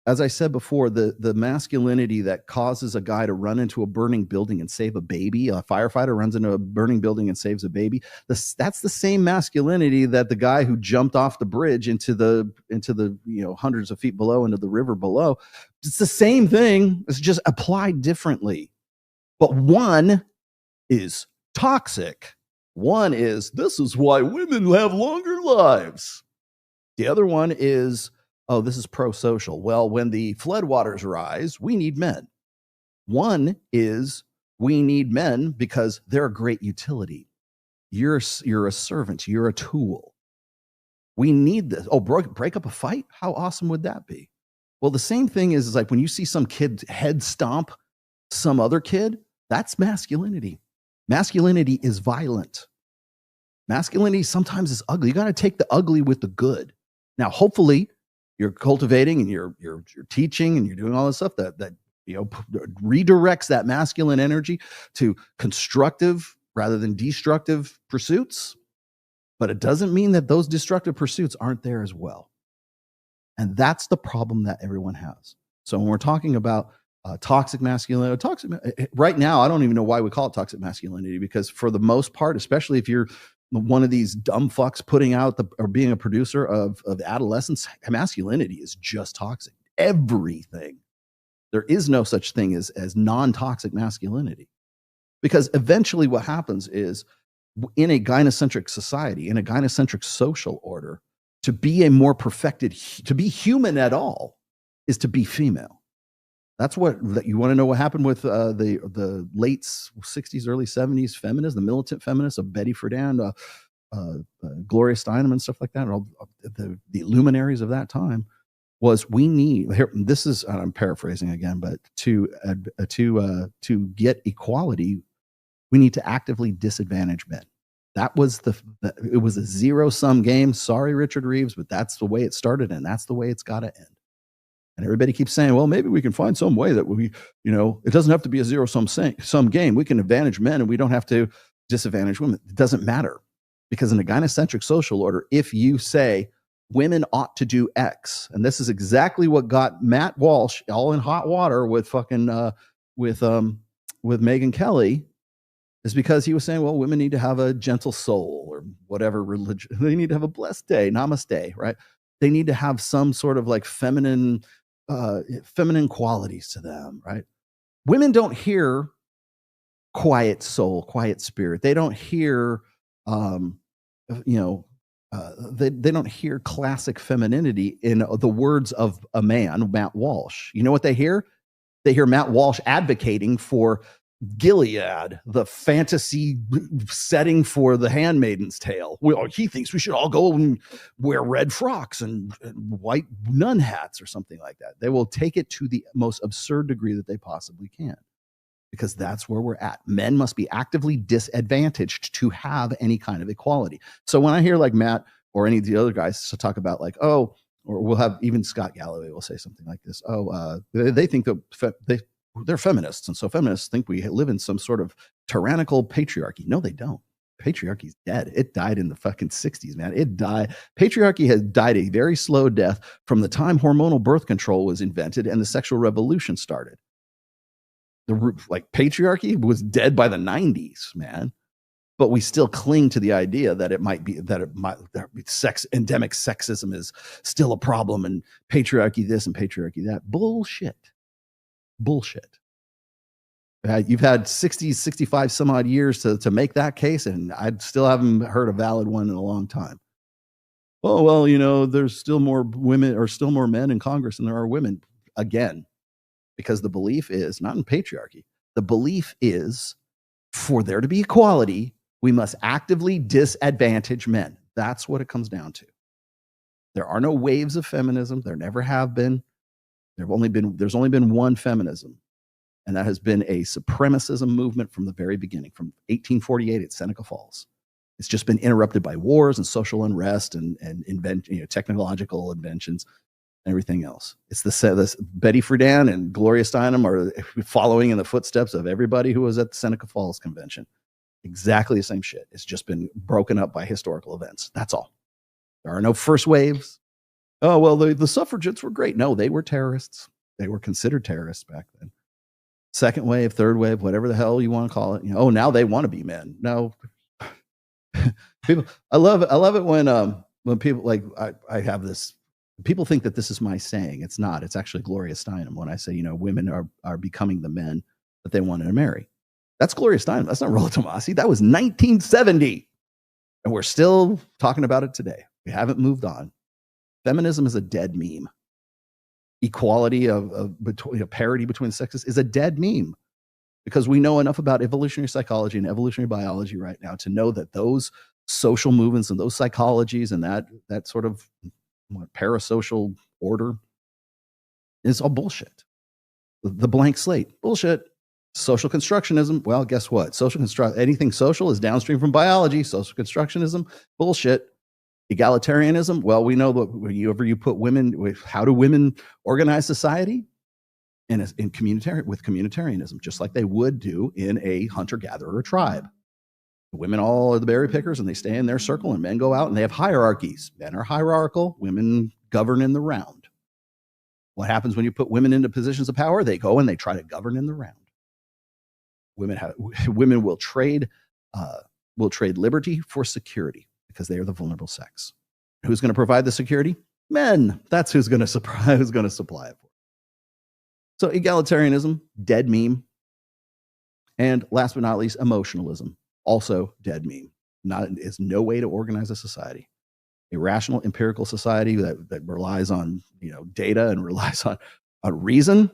as I said before, the masculinity that causes a guy to run into a burning building and save a baby, a firefighter runs into a burning building and saves a baby. That's the same masculinity that the guy who jumped off the bridge into the hundreds of feet below into the river below. It's the same thing. It's just applied differently. But one is toxic. One is, this is why women have longer lives. The other one is, oh, this is pro-social. Well, when the floodwaters rise, we need men. One is, we need men because they're a great utility. You're a servant. You're a tool. We need this. Oh, break up a fight? How awesome would that be? Well, the same thing is like when you see some kid head stomp some other kid, that's masculinity. Masculinity is violent. Masculinity sometimes is ugly. You got to take the ugly with the good. Now, hopefully, you're cultivating and you're teaching and you're doing all this stuff that redirects that masculine energy to constructive rather than destructive pursuits. But it doesn't mean that those destructive pursuits aren't there as well. And that's the problem that everyone has. So when we're talking about toxic masculinity, right now, I don't even know why we call it toxic masculinity, because for the most part, especially if you're one of these dumb fucks putting out or being a producer of adolescence, masculinity is just toxic. Everything. There is no such thing as non-toxic masculinity. Because eventually what happens is, in a gynocentric society, in a gynocentric social order, to be a more perfected, to be human at all, is to be female. That's what you want to know what happened with the late 60s, early 70s feminists, the militant feminists of Betty Friedan, Gloria Steinem and stuff like that, and all the luminaries of that time, was we need, here, this is, I'm paraphrasing again, but to get equality, we need to actively disadvantage men. That was it was a zero-sum game. Sorry, Richard Reeves, but that's the way it started, and that's the way it's got to end. And everybody keeps saying, well, maybe we can find some way that we, it doesn't have to be a zero-sum game. We can advantage men and we don't have to disadvantage women. It doesn't matter, because in a gynocentric social order, if you say women ought to do X, and this is exactly what got Matt Walsh all in hot water with fucking with Megyn Kelly, is because he was saying, well, women need to have a gentle soul or whatever religion. They need to have a blessed day, namaste, right? They need to have some sort of like feminine qualities to them, right? Women don't hear quiet soul, quiet spirit. They don't hear, they don't hear classic femininity in the words of a man, Matt Walsh. You know what they hear? They hear Matt Walsh advocating for Gilead, the fantasy setting for The Handmaid's Tale. He thinks we should all go and wear red frocks and white nun hats or something like that. They will take it to the most absurd degree that they possibly can, because that's where we're at. Men must be actively disadvantaged to have any kind of equality. So when I hear like Matt or any of the other guys to talk about like, oh, or we'll have even Scott Galloway will say something like this. Oh, they think that they're feminists, and so feminists think we live in some sort of tyrannical patriarchy. No, they don't. Patriarchy's dead. It died in the fucking 60s, man. It died. Patriarchy has died a very slow death from the time hormonal birth control was invented and the sexual revolution started. Patriarchy was dead by the 90s, man. But we still cling to the idea that endemic sexism is still a problem, and patriarchy this and patriarchy that. Bullshit. You've had 60, 65 some odd years to make that case, and I still haven't heard a valid one in a long time. Oh, well, there's still more women or still more men in Congress than there are women. Again, because the belief is not in patriarchy. The belief is, for there to be equality, we must actively disadvantage men. That's what it comes down to. There are no waves of feminism. There never have been. There's only been one feminism, and that has been a supremacism movement from the very beginning, from 1848 at Seneca Falls. It's just been interrupted by wars and social unrest and technological inventions and everything else. It's this Betty Friedan and Gloria Steinem are following in the footsteps of everybody who was at the Seneca Falls Convention. Exactly the same shit. It's just been broken up by historical events. That's all. There are no first waves. Oh, well, the suffragettes were great. No, they were terrorists. They were considered terrorists back then. Second wave, third wave, whatever the hell you want to call it. You know, oh, now they want to be men. No, people. I love it. I love it when people like I have this. People think that this is my saying. It's not. It's actually Gloria Steinem when I say, you know, women are becoming the men that they wanted to marry. That's Gloria Steinem. That's not Rollo Tomassi. That was 1970, and we're still talking about it today. We haven't moved on. Feminism is a dead meme. Equality between parity between the sexes is a dead meme, because we know enough about evolutionary psychology and evolutionary biology right now to know that those social movements and those psychologies and that sort of parasocial order is all bullshit. The blank slate, bullshit. Social constructionism, well, guess what? Anything social is downstream from biology. Social constructionism, bullshit. Egalitarianism, well, we know that whenever you put women, how do women organize society? In communitarianism, just like they would do in a hunter-gatherer tribe. The women all are the berry pickers, and they stay in their circle, and men go out and they have hierarchies. Men are hierarchical, women govern in the round. What happens when you put women into positions of power? They go and they try to govern in the round. Women will trade liberty for security, because they are the vulnerable sex. Who's going to provide the security? Men. That's who's going to supply it for. So egalitarianism, dead meme. And last but not least, emotionalism, also dead meme. Is no way to organize a society. A rational, empirical society that relies on data and relies on reason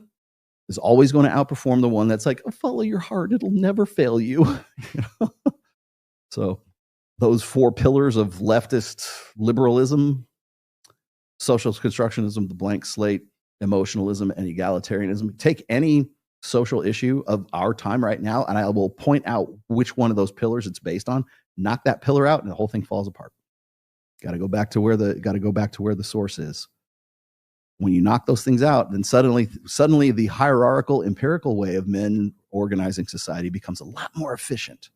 is always going to outperform the one that's like, oh, follow your heart, it'll never fail you. So those four pillars of leftist liberalism, social constructionism, the blank slate, emotionalism, and egalitarianism. Take any social issue of our time right now, and I will point out which one of those pillars it's based on. Knock that pillar out, and the whole thing falls apart. Got to go back to where the source is. When you knock those things out, then suddenly the hierarchical, empirical way of men organizing society becomes a lot more efficient.